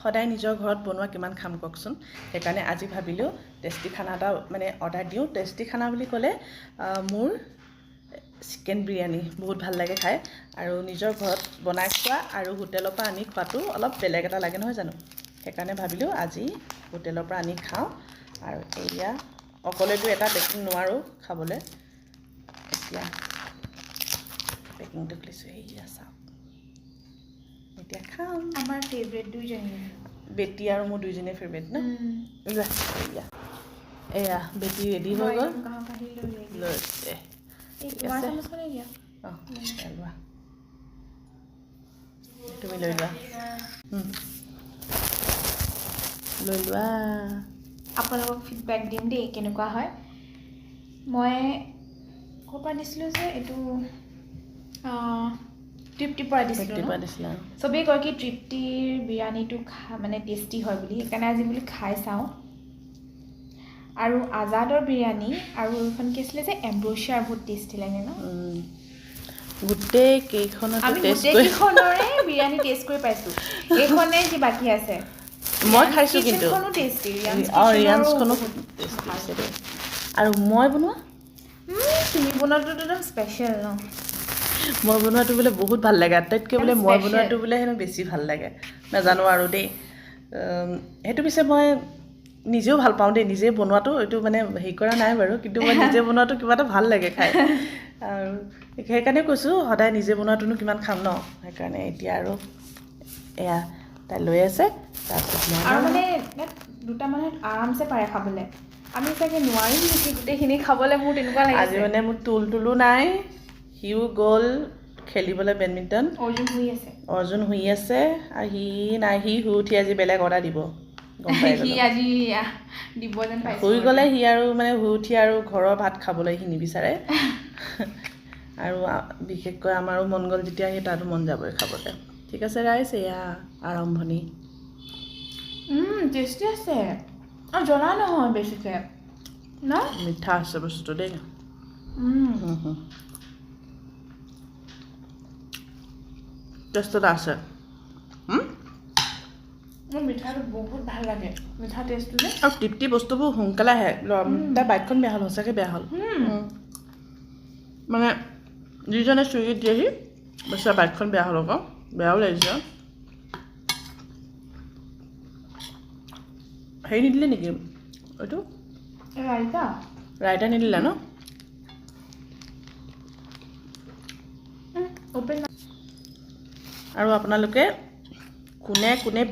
সদায় নিজৰ ঘৰত বনোৱা কিমান খাম কওকচোন সেইকাৰণে আজি ভাবিলোঁ টেষ্টি খানা এটা মানে অৰ্ডাৰ দিওঁ টেষ্টি খানা বুলি ক'লে মোৰ চিকেন বিৰিয়ানী বহুত ভাল লাগে খাই আৰু নিজৰ ঘৰত বনাই খোৱা আৰু হোটেলৰ পৰা আনি খোৱাটো অলপ বেলেগ এটা লাগে নহয় জানো সেইকাৰণে ভাবিলোঁ আজি হোটেলৰ পৰা আনি খাওঁ আৰু এয়া অকলেতো এটা পেকিং নোৱাৰোঁ খাবলৈ এতিয়া পেকিংটো খুলিছোঁ এয়া চাওক এতিয়া খাম আমাৰ ফেভৰেট দুইজনী বেটি আৰু মোৰ দুইজনীয়ে ফেভৰেট ন এয়া এয়া বেটি ৰেডি হৈ গ'ল লৈছে অঁ লোৱা তুমি লৈ লোৱা লৈ লোৱা আপোনালোকক ফিডবেক দিম দেই কেনেকুৱা হয় মই ক'ৰ পৰা দিছিলোঁ যে এইটো তৃপ্তিৰ পৰা দিছিলোঁ চবেই কয় কি তৃপ্তিৰ বিৰিয়ানীটো মানে টেষ্টি হয় বুলি সেইকাৰণে আজি বুলি খাই চাওঁ আৰু আজাদৰ বিৰিয়ানী আৰু এইখন কি আছিলে যে এম্ব্ৰচিয়াৰ বহুত টেষ্টি লাগে ন গোটেই কেইখনতে আমি গোটেইকেইখনৰে বিৰিয়ানী টেষ্ট কৰি পাইছোঁ এইখনে কি বাকী আছে মই খাইছোঁ কিন্তু টেষ্টি ৰিয়াঞ্চখনো টেষ্টি আছে দেই আৰু মই বনোৱা তুমি বনোৱাটো একদম স্পেচিয়েল ন মই বনোৱাটো বোলে বহুত ভাল লাগে আটাইতকৈ বোলে মই বনোৱাটো বোলে হেনো বেছি ভাল লাগে নাজানো আৰু দেই সেইটো পিছে মই নিজেও ভাল পাওঁ দেই নিজে বনোৱাটো এইটো মানে হেৰি কৰা নাই বাৰু কিন্তু মই নিজে বনোৱাটো কিবা এটা ভাল লাগে খাই আৰু সেইকাৰণে কৈছোঁ সদায় নিজে বনোৱাটোনো কিমান খাম ন সেইকাৰণে এতিয়া আৰু এয়া তাই লৈ আছে তাৰপিছত আৰু মানে দুটা মানুহে আৰামছে পাৰে খাবলৈ আমি চাগে নোৱাৰিম নেকি গোটেইখিনি খাবলৈ মোৰ তেনেকুৱা লাগিছে আজি মানে মোৰ তুলো নাই সিও গ'ল খেলিবলৈ বেডমিণ্টন অৰ্জুন শুই আছে আৰু সি নাই সি শুই উঠি আজি বেলেগ অৰ্ডাৰ দিব গম পাই সি আজি দিব যেন পাইছোঁ শুই গ'লে সি আৰু মানে শুই উঠি আৰু ঘৰৰ ভাত খাবলৈ সি নিবিচাৰে আৰু বিশেষকৈ আমাৰো মন গ'ল যেতিয়া সি তাতো মন যাবই খাবলৈ ঠিক আছে ৰাইজ এয়া আৰম্ভণি টেষ্টি আছে আৰু জ্বলা নহয় বেছিকৈ ন মিঠা আছে বস্তুটো দেই টেষ্ট এটা আছে মোৰ মিঠাটো বহুত ভাল লাগে মিঠা টেষ্টটো যে আৰু তৃপ্তি বস্তুবোৰ সোনকালে আহে তাৰ বাইকখন বেয়া হ'ল সঁচাকৈ বেয়া হ'ল মানে যিজনে চুইগিত দিয়েহি বেছি বাইকখন বেয়া হ'ল আকৌ বেয়াও লাগিছে হেৰি নিদিলে নেকি এইটো ৰাইতা নিদিলা ন আৰু আপোনালোকে কোনে কোনে